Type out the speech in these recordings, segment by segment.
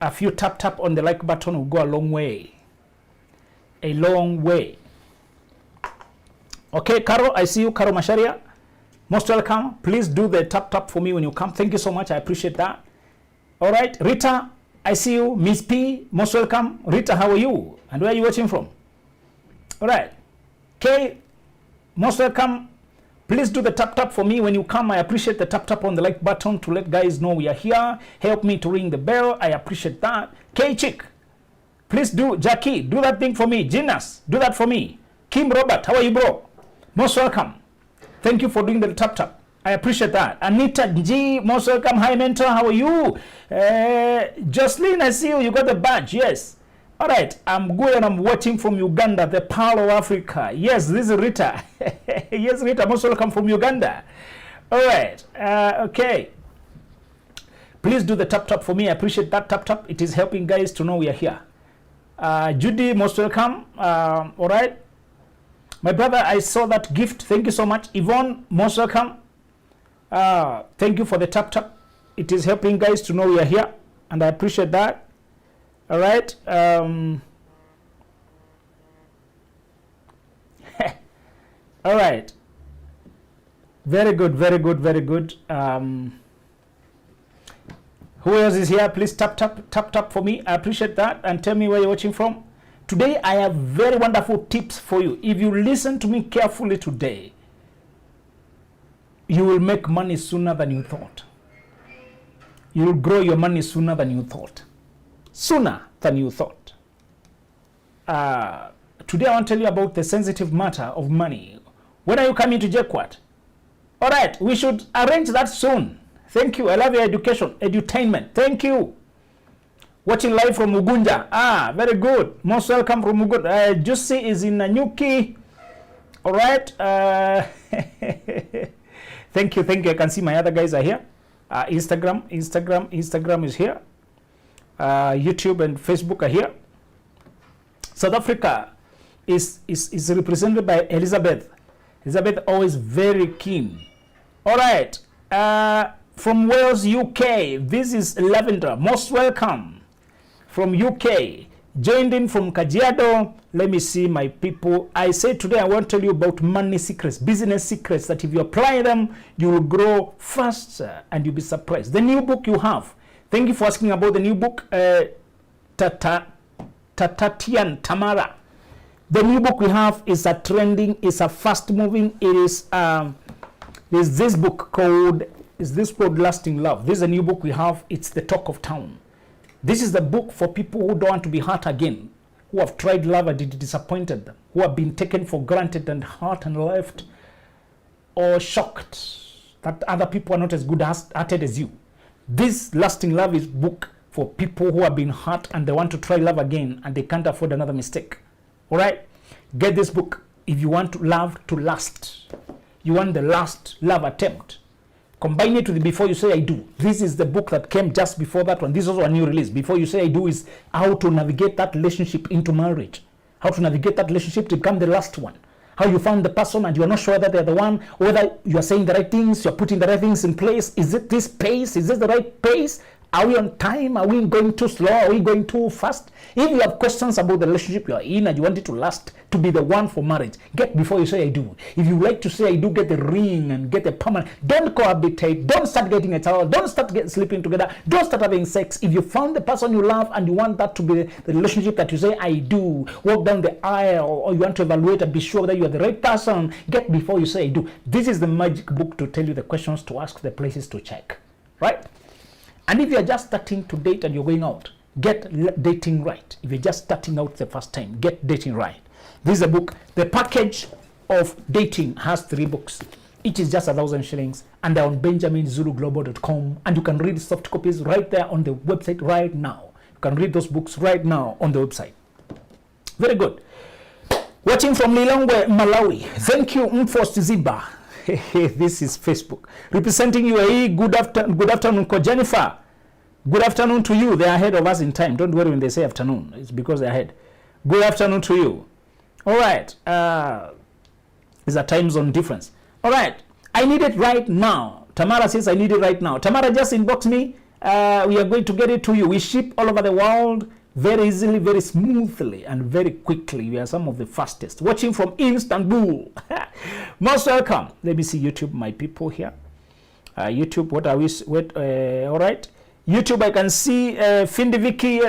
A few tap on the like button will go a long way. A long way. Okay, Caro, I see you, Caro Masharia. Most welcome. Please do the tap for me when you come. Thank you so much. I appreciate that. All right, Rita, I see you. Miss P, most welcome. Rita, how are you? And where are you watching from? All right. Kay, most welcome. Please do the tap for me when you come. I appreciate the tap on the like button to let guys know we are here. Help me to ring the bell. I appreciate that. Kay Chick, please do. Jackie, do that thing for me. Ginas, do that for me. Kim Robert, how are you, bro? Most welcome. Thank you for doing the tap. I appreciate that. Anita G, most welcome. Hi, mentor. How are you? Jocelyn, I see you. You got the badge. Yes. All right. I'm good and I'm watching from Uganda, the Pearl of Africa. Yes, this is Rita. Yes, Rita, most welcome from Uganda. All right. Okay. Please do the tap for me. I appreciate that tap. It is helping guys to know we are here. Judy, most welcome. All right. My brother, I saw that gift. Thank you so much. Yvonne, most welcome. Thank you for the tap. It is helping guys to know we are here, and I appreciate that. All right. All right. Very good. Who else is here? Please tap for me. I appreciate that, and tell me where you're watching from. Today, I have very wonderful tips for you. If you listen to me carefully today, you will make money sooner than you thought. You will grow your money sooner than you thought. Sooner than you thought. Today, I want to tell you about the sensitive matter of money. When are you coming to JQuat? All right, we should arrange that soon. Thank you. I love your education, edutainment. Thank you. Watching live from Ugunja. Very good. Most welcome from Ugunja. Jussi is in Nanyuki. All right. Thank you. I can see my other guys are here. Instagram is here. YouTube and Facebook are here. South Africa is represented by Elizabeth. Elizabeth always very keen. All right. From Wales, UK, this is Lavender. Most welcome. From UK, joined in from Kajiado. Let me see my people. I say today I want to tell you about money secrets, business secrets that if you apply them, you will grow faster and you'll be surprised. The new book you have. Thank you for asking about the new book, Tatatian Tamara. The new book we have is a trending, is a fast moving. It is there's this book called Lasting Love. This is a new book we have. It's the talk of town. This is the book for people who don't want to be hurt again, who have tried love and it disappointed them, who have been taken for granted and hurt and left, or shocked that other people are not as good-hearted as you. This Lasting Love is book for people who have been hurt and they want to try love again and they can't afford another mistake. All right? Get this book if you want love to last. You want the last love attempt. Combine it with the Before You Say I Do. This is the book that came just before that one. This is also a new release. Before You Say I Do is how to navigate that relationship into marriage. How to navigate that relationship to become the last one. How you found the person and you are not sure that they're the one, whether you are saying the right things, you're putting the right things in place. Is it this pace? Is this the right pace? Are we on time? Are we going too slow? Are we going too fast? If you have questions about the relationship you are in and you want it to last, to be the one for marriage, get Before You Say I Do. If you like to say I do, get the ring and get a permanent. Don't cohabitate. Don't start getting a child. Don't start sleeping together. Don't start having sex. If you found the person you love and you want that to be the relationship that you say I do, walk down the aisle, or you want to evaluate and be sure that you are the right person, get Before You Say I Do. This is the magic book to tell you the questions to ask, the places to check. Right? And if you're just starting to date and you're going out, get dating right. If you're just starting out the first time, get dating right. This is a book. The package of dating has 3 books. Each is just 1,000 shillings. And they're on benjaminzuluglobal.com. And you can read soft copies right there on the website right now. You can read those books right now on the website. Very good. Watching from Lilongwe, Malawi. Thank you, Mfos Ziba. This is Facebook. Representing UAE, good afternoon, Ko Jennifer. Good afternoon to you. They are ahead of us in time. Don't worry when they say afternoon. It's because they're ahead. Good afternoon to you. All right. There's a time zone difference. All right. I need it right now. Tamara says I need it right now. Tamara, just inbox me We are going to get it to you. We ship all over the world very easily, very smoothly, and very quickly. We are some of the fastest. Watching from Istanbul. Most welcome. Let me see YouTube, my people here. YouTube, what are we? All right. YouTube, I can see Findi Vicky,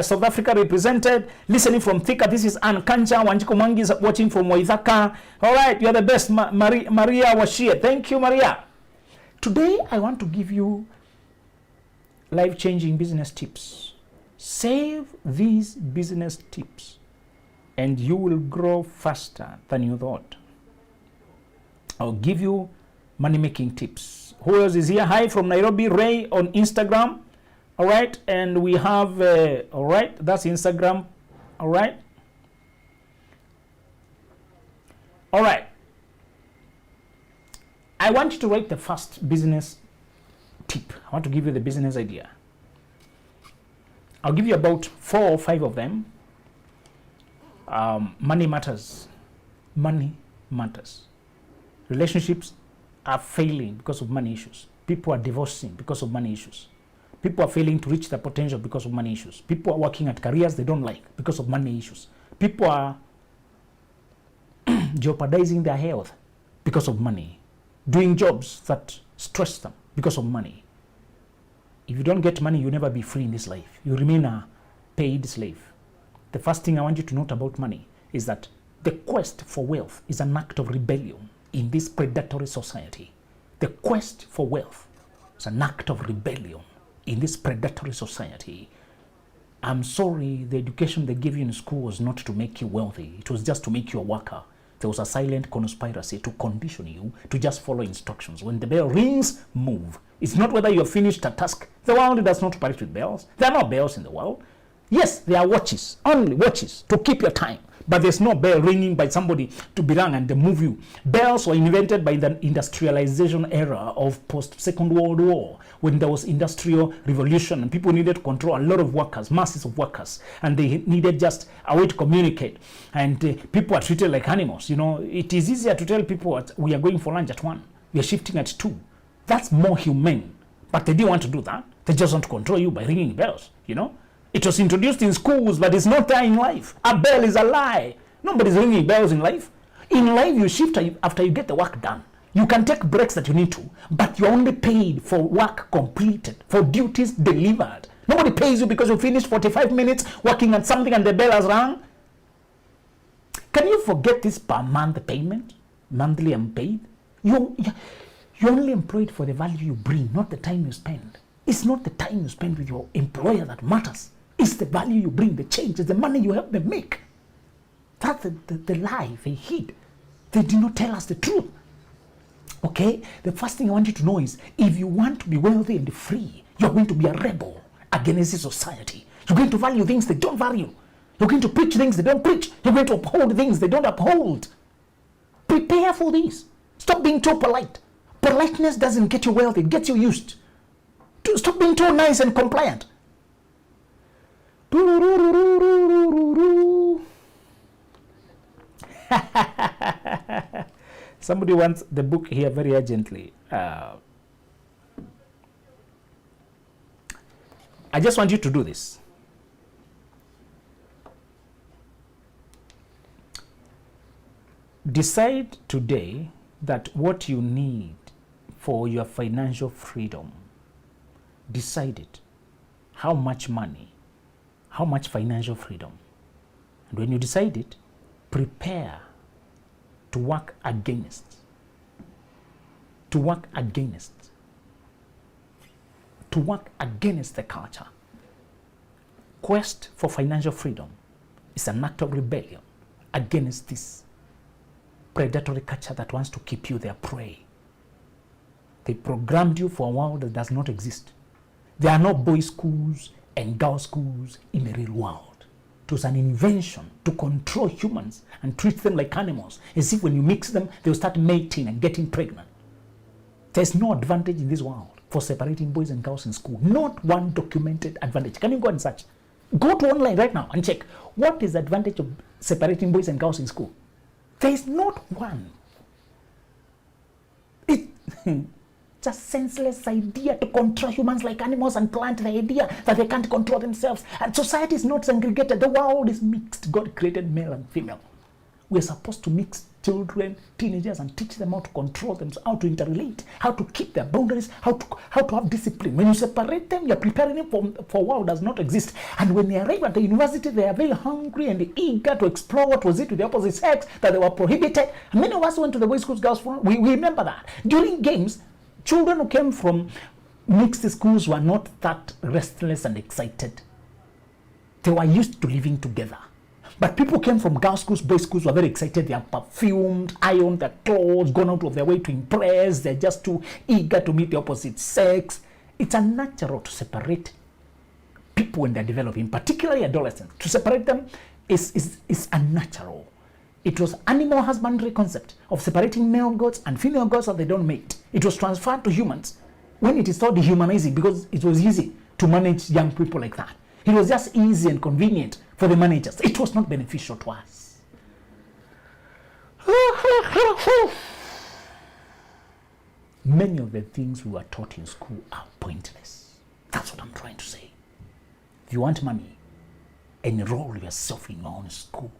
South Africa represented. Listening from Thika, this is Ann Kancha. Wanjiko Mangi is watching from Waithaka. All right, you are the best. Maria Washie. Thank you, Maria. Today, I want to give you life-changing business tips. Save these business tips and you will grow faster than you thought. I'll give you money-making tips. Who else is here? Hi from Nairobi, Ray on Instagram. All right, and we have, all right, that's Instagram. All right. All right. I want you to write the first business tip. I want to give you the business idea. I'll give you about 4 or 5 of them. Money matters. Money matters. Relationships are failing because of money issues. People are divorcing because of money issues. People are failing to reach their potential because of money issues. People are working at careers they don't like because of money issues. People are jeopardizing their health because of money. Doing jobs that stress them because of money. If you don't get money, you'll never be free in this life. You remain a paid slave. The first thing I want you to note about money is that the quest for wealth is an act of rebellion in this predatory society. The quest for wealth is an act of rebellion in this predatory society. I'm sorry, the education they gave you in school was not to make you wealthy. It was just to make you a worker. There was a silent conspiracy to condition you to just follow instructions. When the bell rings, move. It's not whether you have finished a task. The world does not operate with bells. There are no bells in the world. Yes, there are watches, only watches to keep your time. But there's no bell ringing by somebody to be rung and move you. Bells were invented by the industrialization era of post-Second World War, when there was industrial revolution and people needed to control a lot of workers, masses of workers, and they needed just a way to communicate. And people are treated like animals. You know, it is easier to tell people we are going for lunch at 1, we are shifting at 2. That's more humane. But they didn't want to do that. They just want to control you by ringing bells, you know. It was introduced in schools, but it's not there in life. A bell is a lie. Nobody's ringing bells in life. In life, you shift after you get the work done. You can take breaks that you need to, but you're only paid for work completed, for duties delivered. Nobody pays you because you finished 45 minutes working on something and the bell has rung. Can you forget this per month payment? Monthly unpaid? You're only employed for the value you bring, not the time you spend. It's not the time you spend with your employer that matters. It's the value you bring, the change, it's the money you help them make. That's the lie they hid. They did not tell us the truth. Okay? The first thing I want you to know is, if you want to be wealthy and free, you're going to be a rebel against this society. You're going to value things they don't value. You're going to preach things they don't preach. You're going to uphold things they don't uphold. Prepare for this. Stop being too polite. Politeness doesn't get you wealthy, it gets you used. Stop being too nice and compliant. Somebody wants the book here very urgently. I just want you to do this. Decide today that what you need for your financial freedom. Decide it. How much money? How much financial freedom? And when you decide it, prepare to work against. To work against. To work against the culture. Quest for financial freedom is an act of rebellion against this predatory culture that wants to keep you their prey. They programmed you for a world that does not exist. There are no boys' schools and girls' schools in the real world. It was an invention to control humans and treat them like animals, as if when you mix them, they'll start mating and getting pregnant. There's no advantage in this world for separating boys and girls in school. Not one documented advantage. Can you go and search? Go to online right now and check. What is the advantage of separating boys and girls in school? There is not one. It's such a senseless idea to control humans like animals and plant the idea that they can't control themselves. And society is not segregated. The world is mixed. God created male and female. We're supposed to mix children, teenagers, and teach them how to control themselves, how to interrelate, how to keep their boundaries, how to have discipline. When you separate them, you're preparing them for a world does not exist. And when they arrive at the university, they are very hungry and eager to explore what was it with the opposite sex that they were prohibited. And many of us went to the boys' schools, girls' school. We remember that. During games, children who came from mixed schools were not that restless and excited. They were used to living together. But people came from girls' schools, boys' schools were very excited. They are perfumed, ironed their clothes, gone out of their way to impress. They're just too eager to meet the opposite sex. It's unnatural to separate people when they're developing, particularly adolescents. To separate them is unnatural. It was animal husbandry concept of separating male goats and female goats so they don't mate. It was transferred to humans when it is so dehumanizing because it was easy to manage young people like that. It was just easy and convenient for the managers. It was not beneficial to us. Many of the things we were taught in school are pointless. That's what I'm trying to say. If you want money, enroll yourself in your own school.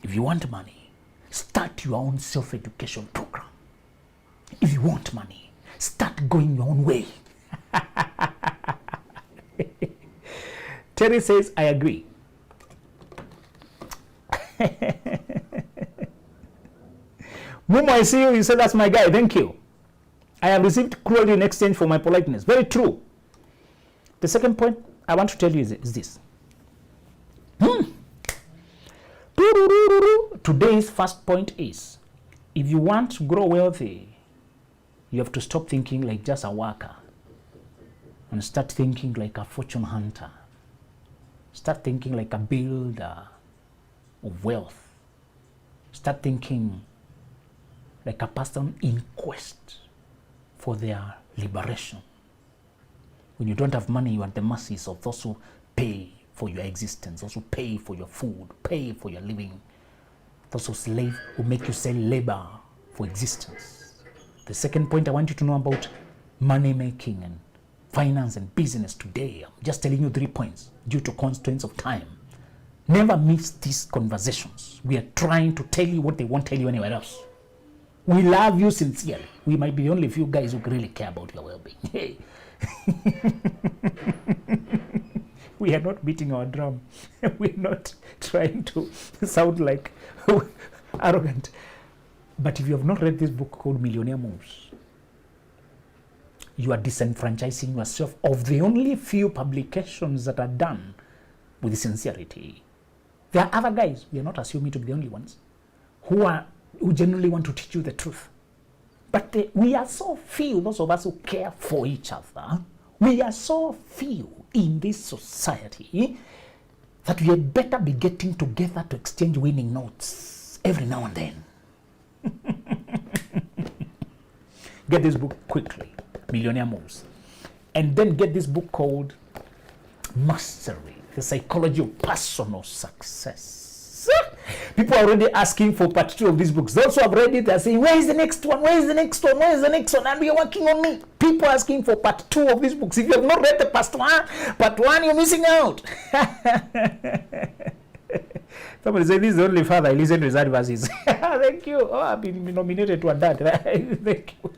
If you want money, start your own self-education program. If you want money, start going your own way. Terry says, I agree. Momo, I see you. You said that's my guy. Thank you. I have received cruelty in exchange for my politeness. Very true. The second point I want to tell you is this. Today's first point is, if you want to grow wealthy, you have to stop thinking like just a worker and start thinking like a fortune hunter. Start thinking like a builder of wealth. Start thinking like a person in quest for their liberation. When you don't have money, you are at the mercies of those who pay for your existence, those who pay for your food, pay for your living, those who make you sell labor for existence. The second point I want you to know about money making and finance and business today, I'm just telling you 3 points due to constraints of time. Never miss these conversations. We are trying to tell you what they won't tell you anywhere else. We love you sincerely. We might be the only few guys who really care about your well-being. Hey. We are not beating our drum. We're not trying to sound like arrogant. But if you have not read this book called Millionaire Moves, you are disenfranchising yourself of the only few publications that are done with sincerity. There are other guys, we are not assuming to be the only ones, who genuinely want to teach you the truth. But we are so few, those of us who care for each other, we are so few in this society that we had better be getting together to exchange winning notes every now and then. Get this book quickly, Millionaire Moves. And then get this book called Mastery, the Psychology of Personal Success. People are already asking for part 2 of these books. Those who have read it are saying, where is the next one? Where is the next one? Where is the next one? And we are working on it. People are asking for part 2 of these books. If you have not read the part 1, you're missing out. Somebody said, this is the only father I listen to his advices. Thank you. Oh, I've been nominated to a dad. Thank you.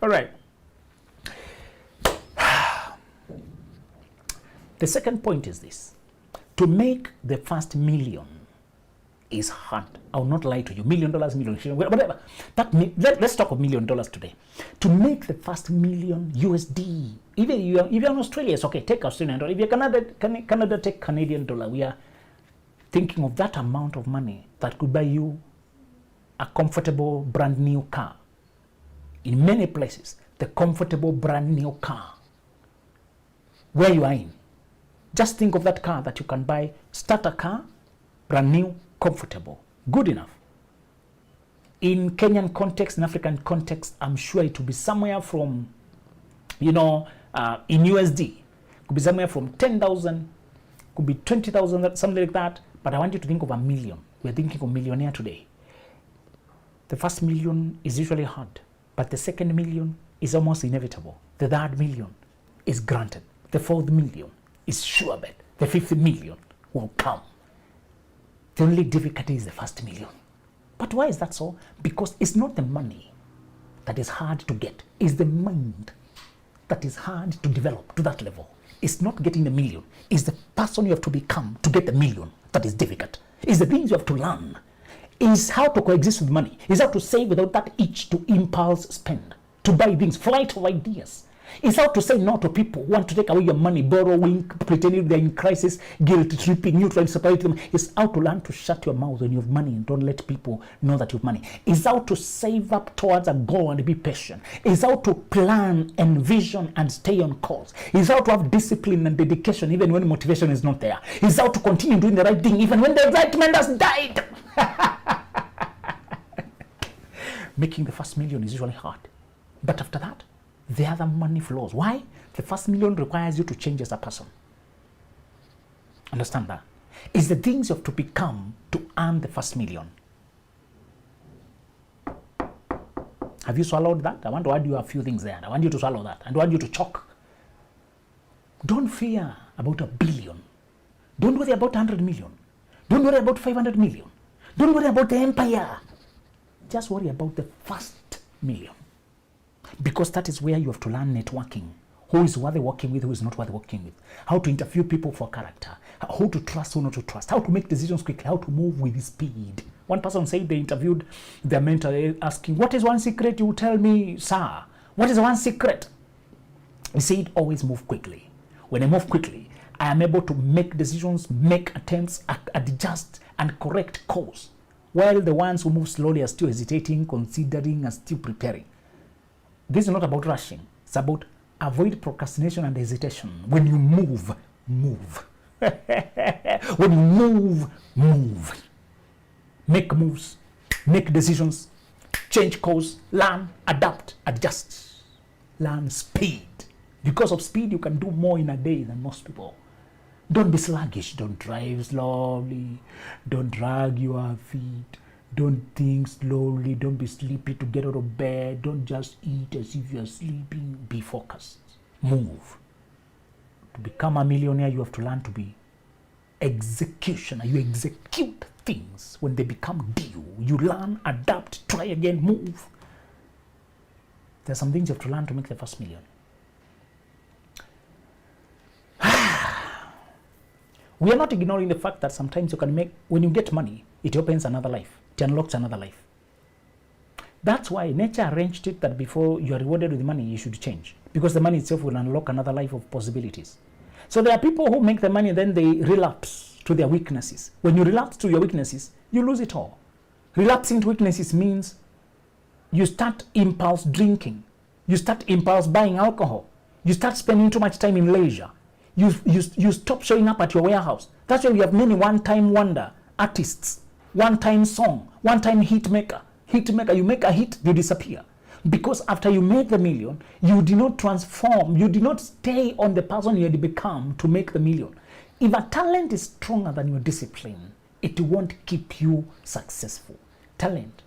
All right. The second point is this. To make the first million is hard. I will not lie to you. $1 million, million, whatever. Let's talk of $1 million today. To make the first million USD, even if you're in Australia, it's okay. Take Australian dollar. If you're Canada, take Canadian dollar. We are thinking of that amount of money that could buy you a comfortable brand new car. In many places, the comfortable brand new car where you are in. Just think of that car that you can buy, starter car, brand new, comfortable, good enough. In Kenyan context, in African context, I'm sure it will be somewhere from, in USD, could be somewhere from 10,000, could be 20,000, something like that. But I want you to think of $1 million. We're thinking of millionaire today. The first million is usually hard, but the second million is almost inevitable. The third million is granted. The fourth million is sure bet. The fifth million will come. The only difficulty is the first million. But why is that so? Because it's not the money that is hard to get. It's the mind that is hard to develop to that level. It's not getting the million. It's the person you have to become to get the million that is difficult. It's the things you have to learn. It's how to coexist with money. It's how to save without that itch to impulse spend, to buy things, flight of ideas. It's how to say no to people who want to take away your money, borrowing, pretending they're in crisis, guilt tripping you, trying to separate them. It's how to learn to shut your mouth when you have money and don't let people know that you have money. It's how to save up towards a goal and be patient. It's how to plan and vision and stay on course. It's how to have discipline and dedication even when motivation is not there. It's how to continue doing the right thing even when the right man has died. Making the first million is usually hard. But after that, the other money flows. Why? The first million requires you to change as a person. Understand that? It's the things you have to become to earn the first million. Have you swallowed that? I want to add you a few things there. I want you to swallow that. I want you to choke. Don't fear about a billion. Don't worry about 100 million. Don't worry about 500 million. Don't worry about the empire. Just worry about the first million. Because that is where you have to learn networking. Who is worth working with, who is not worth working with. How to interview people for character. How to trust, who not to trust. How to make decisions quickly. How to move with speed. One person said they interviewed their mentor asking, what is one secret you tell me, sir? What is one secret? He said, always move quickly. When I move quickly, I am able to make decisions, make attempts, adjust, and correct course. While the ones who move slowly are still hesitating, considering, and still preparing. This is not about rushing. It's about avoid procrastination and hesitation. When you move, move. When you move, move. Make moves, make decisions, change course, learn, adapt, adjust. Learn speed. Because of speed, you can do more in a day than most people. Don't be sluggish. Don't drive slowly. Don't drag your feet. Don't think slowly. Don't be sleepy to get out of bed. Don't just eat as if you're sleeping. Be focused. Move. To become a millionaire, you have to learn to be executioner. You execute things when they become due. You learn, adapt, try again, move. There's some things you have to learn to make the first million. We are not ignoring the fact that sometimes you can make, when you get money, it opens another life. It unlocks another life. That's why nature arranged it that before you are rewarded with money, you should change. Because the money itself will unlock another life of possibilities. So there are people who make the money, then they relapse to their weaknesses. When you relapse to your weaknesses, you lose it all. Relapsing to weaknesses means you start impulse drinking. You start impulse buying alcohol. You start spending too much time in leisure. You stop showing up at your warehouse. That's why we have many one-time wonder artists, one-time song, one-time hit maker. You make a hit, you disappear. Because after you make the million, you did not transform, you did not stay on the person you had become to make the million. If a talent is stronger than your discipline, it won't keep you successful. Talent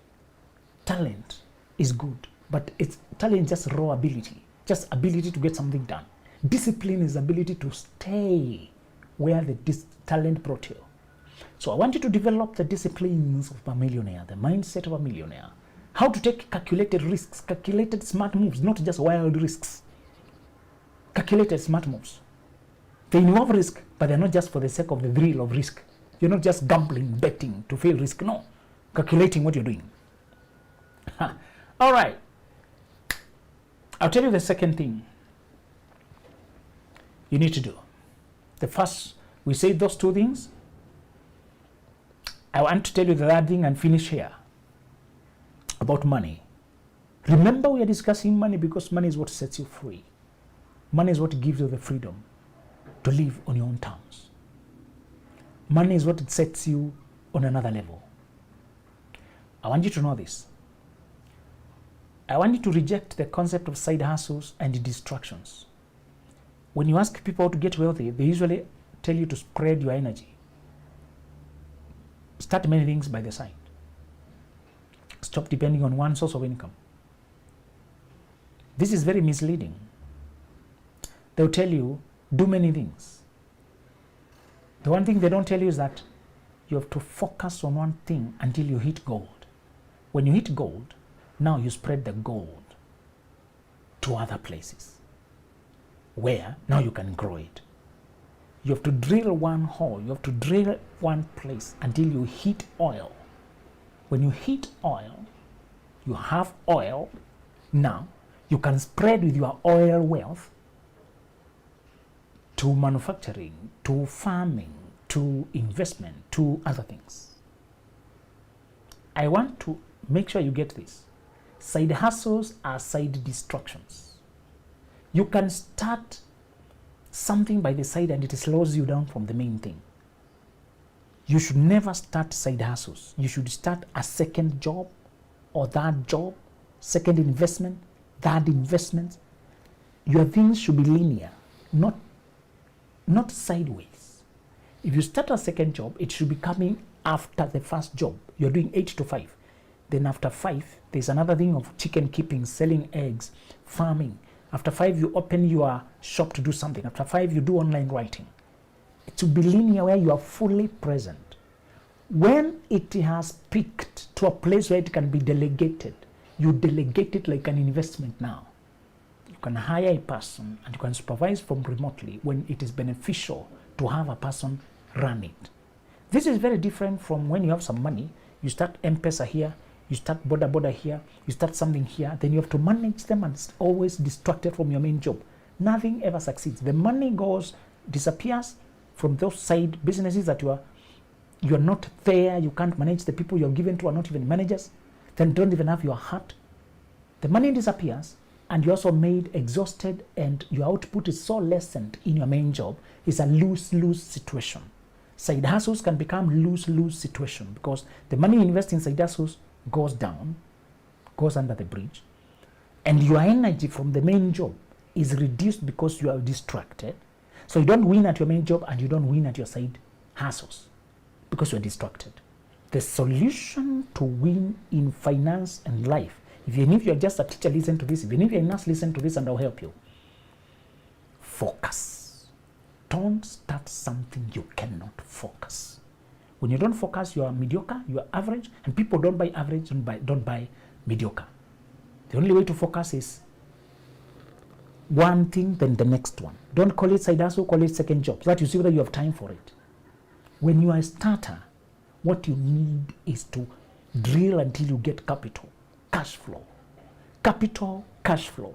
is good, but talent is just raw ability, just ability to get something done. Discipline is ability to stay where the talent brought you. So I want you to develop the disciplines of a millionaire, the mindset of a millionaire. How to take calculated risks, calculated smart moves, not just wild risks. Calculated smart moves. They involve risk, but they're not just for the sake of the thrill of risk. You're not just gambling, betting to fail risk. No. Calculating what you're doing. All right. I'll tell you the second thing you need to do. The first, we say those two things. I want to tell you the third thing and finish here about money. Remember, we are discussing money because money is what sets you free. Money is what gives you the freedom to live on your own terms. Money is what sets you on another level. I want you to know this. I want you to reject the concept of side hustles and distractions. When you ask people to get wealthy, they usually tell you to spread your energy. Start many things by the side. Stop depending on one source of income. This is very misleading. They'll tell you, do many things. The one thing they don't tell you is that you have to focus on one thing until you hit gold. When you hit gold, now you spread the gold to other places where now you can grow it. You have to drill one hole, you have to drill one place until you hit oil. When you hit oil, you have oil. Now you can spread with your oil wealth to manufacturing, to farming, to investment, to other things. I want to make sure you get this. Side hustles are side distractions. You can start something by the side and it slows you down from the main thing. You should never start side hustles. You should start a second job or third job, second investment, third investment. Your things should be linear, not sideways. If you start a second job, it should be coming after the first job. You're doing 8 to 5. Then after 5, there's another thing of chicken keeping, selling eggs, farming. After 5, you open your shop to do something. After 5, you do online writing. It should be linear where you are fully present. When it has peaked to a place where it can be delegated, you delegate it like an investment now. You can hire a person and you can supervise from remotely when it is beneficial to have a person run it. This is very different from when you have some money, you start M-Pesa here, you start border here, you start something here, then you have to manage them and it's always distracted from your main job. Nothing ever succeeds. The money disappears from those side businesses that you are not there, you can't manage, the people you're given to are not even managers, then don't even have your heart. The money disappears and you're also made exhausted and your output is so lessened in your main job. It's a lose-lose situation. Side hustles can become lose-lose situation because the money you invest in side hustles goes down, goes under the bridge, and your energy from the main job is reduced because you are distracted. So you don't win at your main job and you don't win at your side hustles because you're distracted. The solution to win in finance and life, even if you're just a teacher, listen to this. Even if you're a nurse, listen to this and I'll help you. Focus. Don't start something you cannot focus. When you don't focus, you are mediocre, you are average, and people don't buy average, don't buy mediocre. The only way to focus is one thing, then the next one. Don't call it side hustle, call it second job, so that you see whether you have time for it. When you are a starter, what you need is to drill until you get capital, cash flow. Capital, cash flow.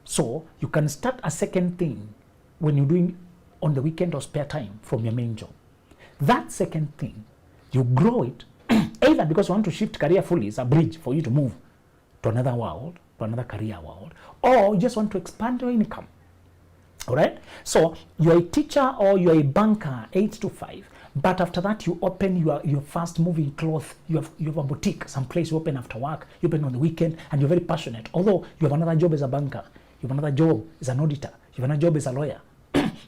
So you can start a second thing when you're doing on the weekend or spare time from your main job. That second thing, you grow it, either because you want to shift career fully, it's a bridge for you to move to another world, to another career world, or you just want to expand your income. All right? So you're a teacher or you're a banker, 8 to 5, but after that you open your fast moving cloth, you have a boutique, some place you open after work, you open on the weekend, and you're very passionate. Although you have another job as a banker, you have another job as an auditor, you have another job as a lawyer.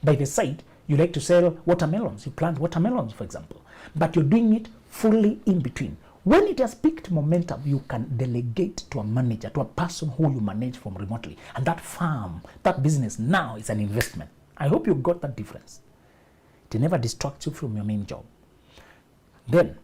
By the side, you like to sell watermelons. You plant watermelons, for example. But you're doing it fully in between. When it has peaked momentum, you can delegate to a manager, to a person who you manage from remotely. And that farm, that business now is an investment. I hope you got that difference. It never distracts you from your main job. Then,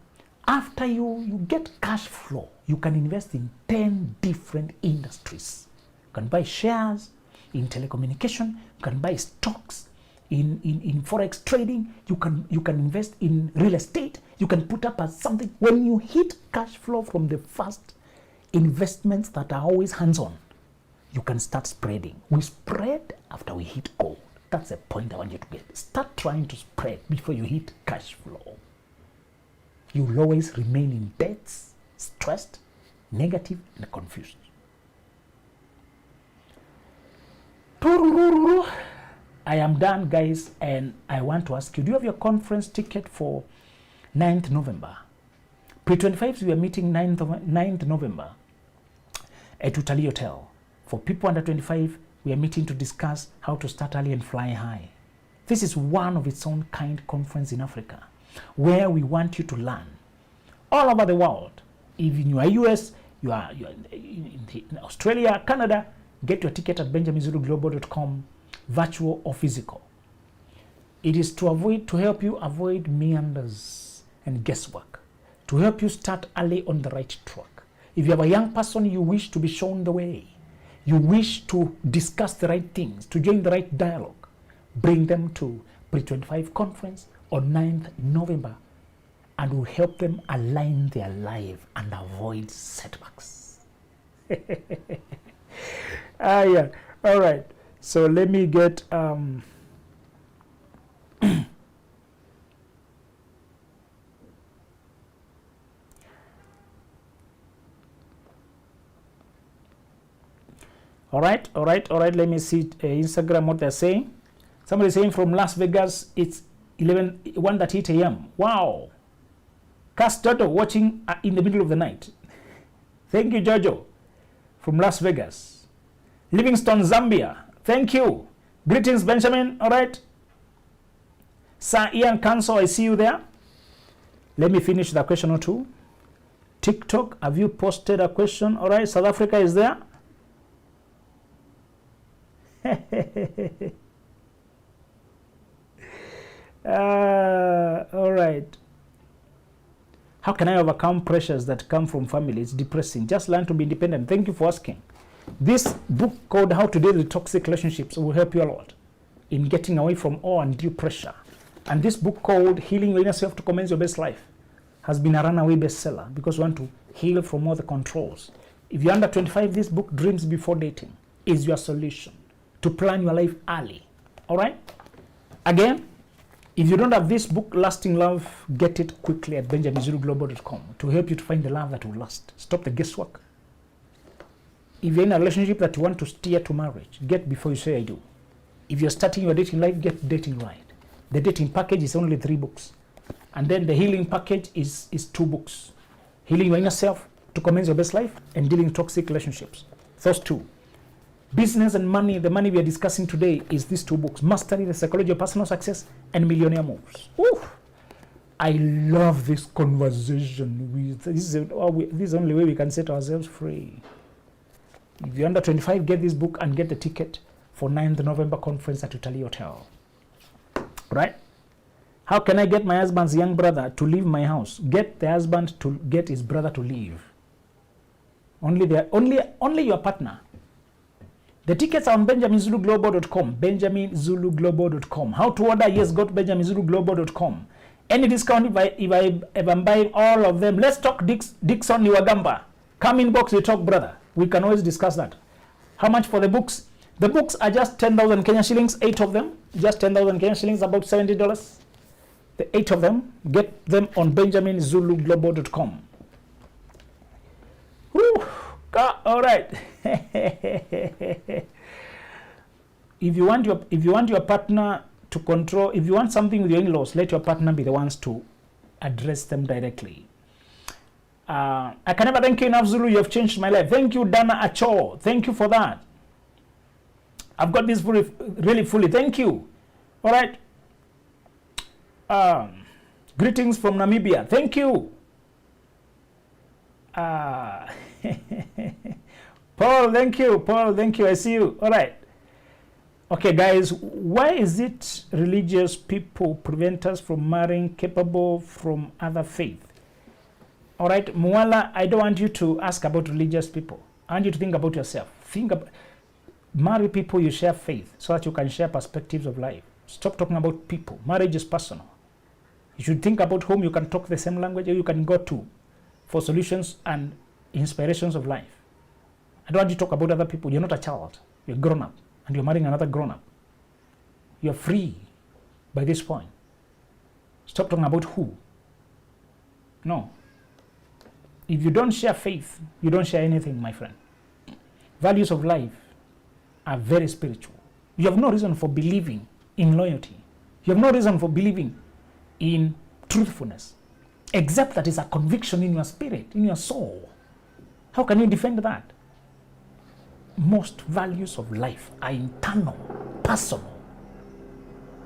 after you get cash flow, you can invest in 10 different industries. You can buy shares in telecommunication, you can buy stocks, in forex trading, you can invest in real estate, you can put up as something. When you hit cash flow from the first investments that are always hands-on, you can start spreading. We spread after we hit gold. That's the point I want you to get. Start trying to spread before you hit cash flow. You'll always remain in debts, stressed, negative, and confused. I am done, guys, and I want to ask you, do you have your conference ticket for 9th November? Pre-25s, we are meeting 9th November at Utali Hotel. For people under 25, we are meeting to discuss how to start early and fly high. This is one of its own kind conference in Africa, where we want you to learn all over the world. If you are US, you are in Australia, Canada, get your ticket at benjaminzuluglobal.com, virtual or physical. It is to help you avoid meanders and guesswork, to help you start early on the right track. If you have a young person you wish to be shown the way, you wish to discuss the right things, to join the right dialogue, bring them to Pre-25 conference on 9th November, and will help them align their life and avoid setbacks. Yeah. All right. So let me get All right. Let me see Instagram what they're saying. Somebody saying from Las Vegas, it's 1:38 a.m. Wow. Cast Jojo watching in the middle of the night. Thank you, Jojo, from Las Vegas. Livingston, Zambia. Thank you. Greetings, Benjamin. All right. Sir Ian Council, I see you there. Let me finish the question or two. TikTok, have you posted a question? All right. South Africa is there. All right. How can I overcome pressures that come from family? It's depressing. Just learn to be independent. Thank you for asking. This book called How to Deal with Toxic Relationships will help you a lot in getting away from all undue pressure. And this book called Healing Your Inner Self to Commence Your Best Life has been a runaway bestseller because we want to heal from all the controls. If you're under 25, this book, Dreams Before Dating, is your solution to plan your life early. All right? Again, if you don't have this book, Lasting Love, get it quickly at benjaminzuluglobal.com to help you to find the love that will last. Stop the guesswork. If you're in a relationship that you want to steer to marriage, get Before You Say I Do. If you're starting your dating life, get Dating Right. The dating package is only 3 books. And then the healing package is 2 books. Healing Your Inner Self to Commence Your Best Life and Dealing Toxic Relationships. Those 2. Business and money, the money we are discussing today is these 2 books, Mastery, the Psychology of Personal Success, and Millionaire Moves. Ooh, I love this conversation. This is the only way we can set ourselves free. If you're under 25, get this book and get the ticket for 9th November conference at Italy Hotel. Right? How can I get my husband's young brother to leave my house? Get the husband to get his brother to leave. Only your partner. The tickets are on benjaminzuluglobal.com, benjaminzuluglobal.com. How to order? Yes, go to benjaminzuluglobal.com. Any discount if I'm buying all of them. Let's talk Dixon Niwagamba. Come inbox, we talk, brother. We can always discuss that. How much for the books? The books are just 10,000 Kenya shillings, 8 of them. Just 10,000 Kenya shillings, about $70. The 8 of them, get them on benjaminzuluglobal.com. Woo! All right. If you want your partner to control, if you want something with your in-laws, let your partner be the ones to address them directly. I can never thank you enough, Zulu. You have changed my life. Thank you, Dana Acho. Thank you for that. I've got this really fully. Thank you. All right. Greetings from Namibia. Thank you. Paul, thank you. Paul, thank you. I see you. All right. Okay, guys, why is it religious people prevent us from marrying capable from other faith? All right, Mwala, I don't want you to ask about religious people. I want you to think about yourself. Marry people you share faith so that you can share perspectives of life. Stop talking about people. Marriage is personal. You should think about whom you can talk the same language or you can go to for solutions and inspirations of life. I don't want you to talk about other people. You're not a child. You're grown up and you're marrying another grown up. You're free by this point. Stop talking about who. No. If you don't share faith, you don't share anything, my friend. Values of life are very spiritual. You have no reason for believing in loyalty. You have no reason for believing in truthfulness, except that it's a conviction in your spirit, in your soul. How can you defend that? Most values of life are internal, personal.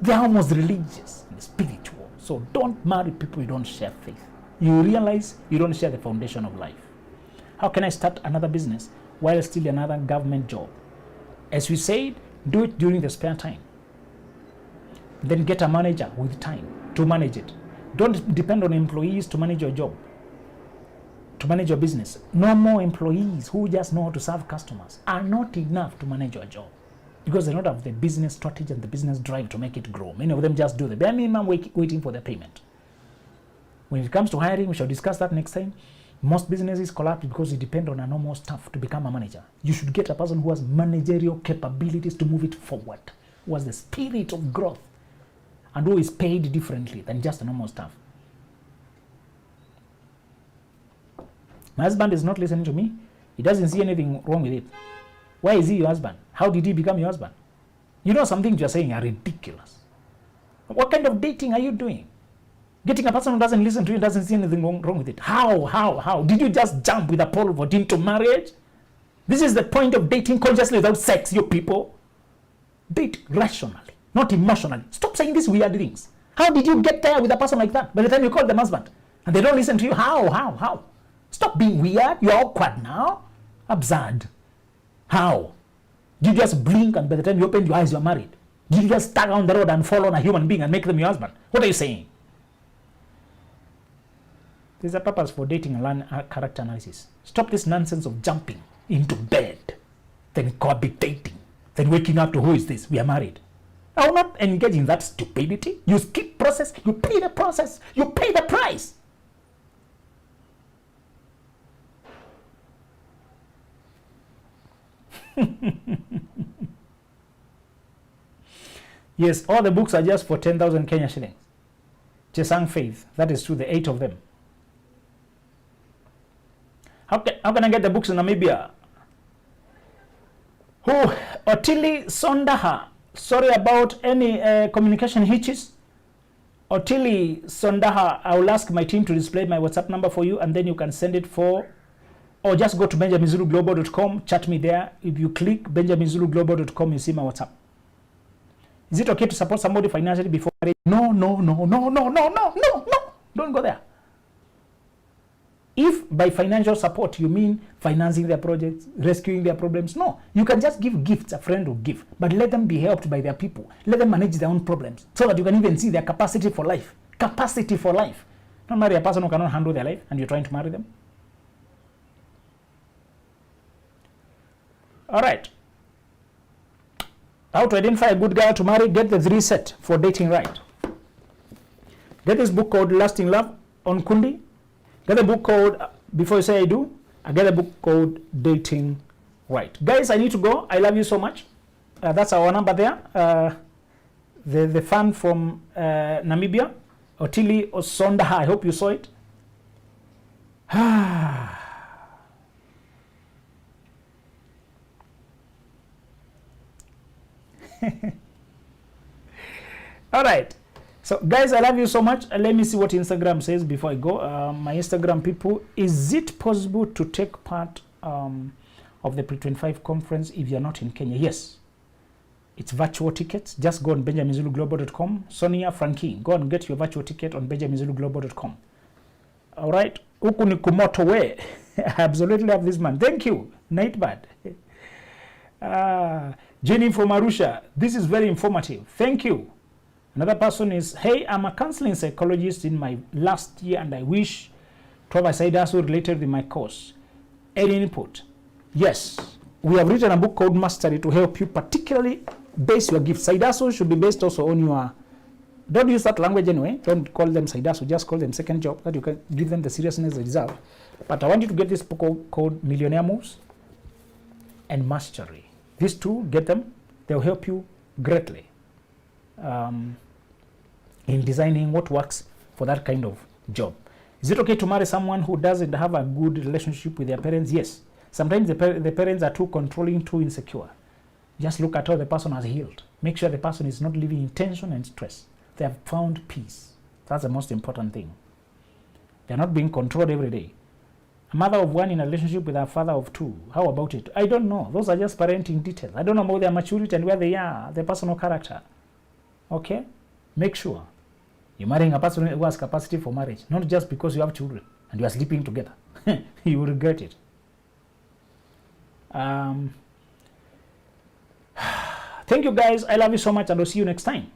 They are almost religious and spiritual. So don't marry people you don't share faith. You realize you don't share the foundation of life. How can I start another business while still another government job? As we said, do it during the spare time. Then get a manager with time to manage it. Don't depend on employees to manage your job, to manage your business. No more employees who just know how to serve customers are not enough to manage your job, because they don't have the business strategy and the business drive to make it grow. Many of them just do the bare minimum, waiting for their payment. When it comes to hiring, we shall discuss that next time. Most businesses collapse because they depend on a normal staff to become a manager. You should get a person who has managerial capabilities to move it forward, who has the spirit of growth, and who is paid differently than just a normal staff. My husband is not listening to me. He doesn't see anything wrong with it. Why is he your husband? How did he become your husband? You know, some things you're saying are ridiculous. What kind of dating are you doing? Getting a person who doesn't listen to you, doesn't see anything wrong with it. How? Did you just jump with a pole vault into marriage? This is the point of dating consciously without sex, you people. Date rationally, not emotionally. Stop saying these weird things. How did you get there with a person like that by the time you call them husband? And they don't listen to you? How? Stop being weird. You're awkward now. Absurd. How? Did you just blink and by the time you opened your eyes, you're married? Did you just tag on the road and fall on a human being and make them your husband? What are you saying? There's a purpose for dating and learn character analysis. Stop this nonsense of jumping into bed, then cohabitating, then waking up to who is this? We are married. I will not engage in that stupidity. You skip process, you pay the process, you pay the price. Yes, all the books are just for 10,000 Kenya shillings. Chesang Faith, that is true, the 8 of them. How can I get the books in Namibia? Otili Sondaha. Sorry about any communication hitches. Otili Sondaha, I will ask my team to display my WhatsApp number for you, and then you can send it or just go to benjaminzuluglobal.com, chat me there. If you click benjaminzuluglobal.com, you see my WhatsApp. Is it okay to support somebody financially before marriage? No. Don't go there. If by financial support you mean financing their projects, rescuing their problems, no. You can just give gifts, a friend will give, but let them be helped by their people. Let them manage their own problems so that you can even see their capacity for life. Capacity for life. Don't marry a person who cannot handle their life and you're trying to marry them. All right. How to identify a good girl to marry? Get the 3 set for dating right. Get this book called Lasting Love on Kundi. Get a book called, before you say I do, I get a book called Dating Right. Guys, I need to go. I love you so much. That's our number there. The fan from Namibia, Otili Osondaha, I hope you saw it. All right. So guys, I love you so much. Let me see what Instagram says before I go. My Instagram people, is it possible to take part of the Pre-25 conference if you're not in Kenya? Yes. It's virtual tickets. Just go on benjaminzuluglobal.com. Sonia, Frankie, go and get your virtual ticket on benjaminzuluglobal.com. All right. Huku ni kumoto we. I absolutely love this man. Thank you. Nightbird. Jenny from Arusha. This is very informative. Thank you. Another person is, hey, I'm a counseling psychologist in my last year and I wish to have a side hustle related with my course. Any input? Yes. We have written a book called Mastery to help you particularly base your gifts. Side hustle should be based also on your, don't use that language anyway. Don't call them side hustle, just call them second job, that you can give them the seriousness they deserve. But I want you to get this book called Millionaire Moves and Mastery. These two, get them. They'll help you greatly in designing what works for that kind of job. Is it okay to marry someone who doesn't have a good relationship with their parents? Yes. Sometimes the parents are too controlling, too insecure. Just look at how the person has healed. Make sure the person is not living in tension and stress. They have found peace. That's the most important thing. They're not being controlled every day. A mother of 1 in a relationship with a father of 2. How about it? I don't know. Those are just parenting details. I don't know about their maturity and where they are, their personal character. Okay? Make sure you're marrying a person who has capacity for marriage, not just because you have children and you are sleeping together. You will regret it. Thank you guys. I love you so much, and I'll see you next time.